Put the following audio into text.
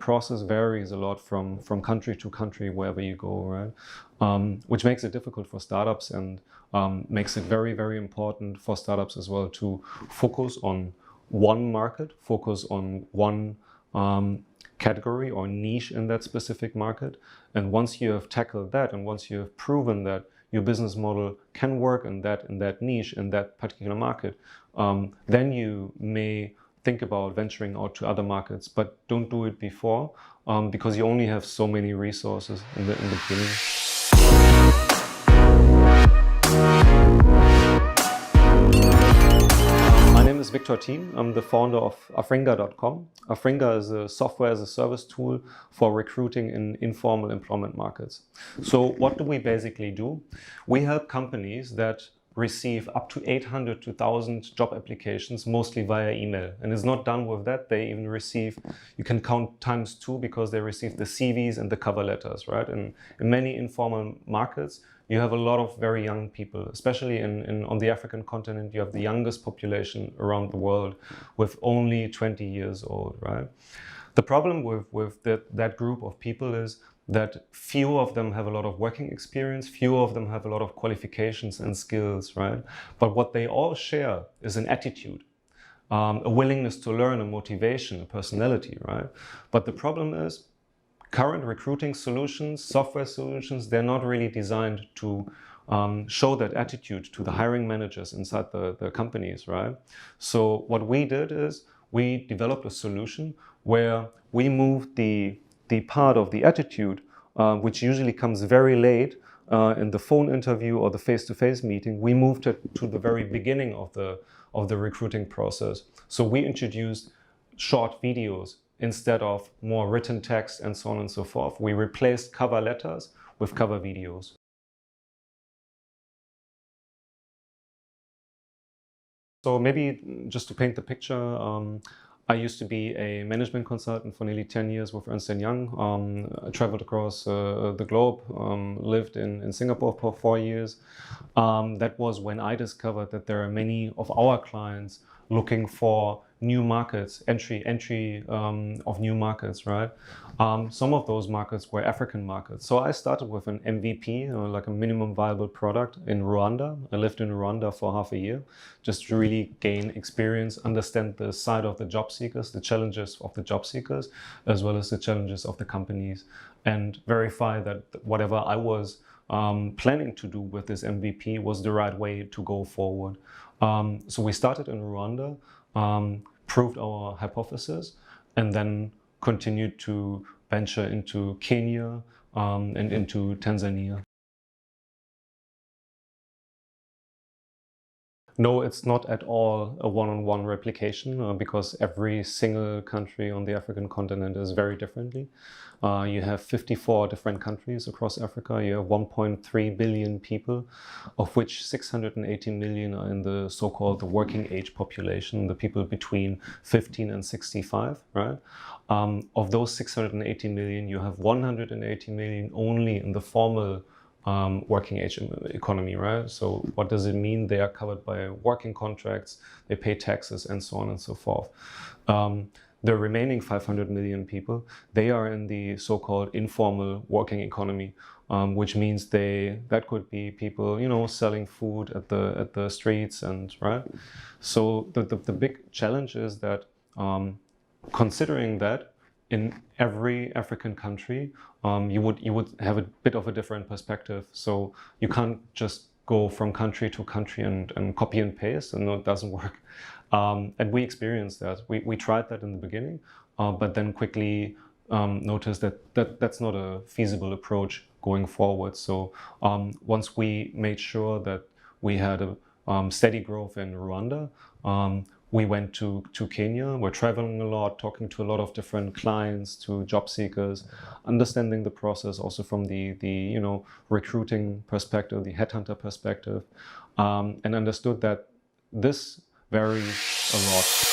process varies a lot from country to country, wherever you go, right? Which makes it difficult for startups and makes it very, very important for startups as well to focus on one market, focus on one category or niche in that specific market. And once you have tackled that, and once you have proven that your business model can work in that niche, in that particular market, then you may think about venturing out to other markets, but don't do it before, because you only have so many resources in the beginning. My name is Victor Thiem. I'm the founder of afringa.com. Afringa is a software as a service tool for recruiting in informal employment markets. So what do we basically do? We help companies that receive up to 800 to 1,000 job applications, mostly via email. And it's not done with that. They even receive, you can count ×2, because they receive the CVs and the cover letters, right? And in many informal markets, you have a lot of very young people, especially on the African continent. You have the youngest population around the world with only 20 years old, right? The problem with that group of people is that few of them have a lot of working experience, few of them have a lot of qualifications and skills, right? But what they all share is an attitude, a willingness to learn, a motivation, a personality, right? But the problem is, current recruiting solutions, software solutions, they're not really designed to show that attitude to the hiring managers inside the companies, right? So what we did is we developed a solution where we moved the part of the attitude, which usually comes very late in the phone interview or the face-to-face meeting, we moved it to the very beginning of the recruiting process. So we introduced short videos instead of more written text and so on and so forth. We replaced cover letters with cover videos. So maybe just to paint the picture, I used to be a management consultant for nearly 10 years with Ernst & Young. I traveled across the globe, lived in Singapore for 4 years. That was when I discovered that there are many of our clients looking for new markets, entry of new markets, right? Some of those markets were African markets. So I started with an MVP, like a minimum viable product, in Rwanda. I lived in Rwanda for half a year, just to really gain experience, understand the side of the job seekers, the challenges of the job seekers, as well as the challenges of the companies, and verify that whatever I was planning to do with this MVP was the right way to go forward. So we started in Rwanda, proved our hypothesis, and then continued to venture into Kenya and into Tanzania. No, it's not at all a one-on-one replication, because every single country on the African continent is very differently. You have 54 different countries across Africa. You have 1.3 billion people, of which 680 million are in the so-called the working age population, the people between 15 and 65, right? Of those 680 million, you have 180 million only in the formal working age economy, right? So what does it mean? They are covered by working contracts, they pay taxes, and so on and so forth. The remaining 500 million people, they are in the so-called informal working economy, which means that could be people, you know, selling food at the streets, and right. So the big challenge is that considering that, in every African country, you would have a bit of a different perspective. So you can't just go from country to country and copy and paste, and no, it doesn't work. And we experienced that. We tried that in the beginning, but then quickly noticed that that's not a feasible approach going forward. So once we made sure that we had a steady growth in Rwanda, we went to Kenya. We're traveling a lot, talking to a lot of different clients, to job seekers, understanding the process also from the you know, recruiting perspective, the headhunter perspective, and understood that this varies a lot.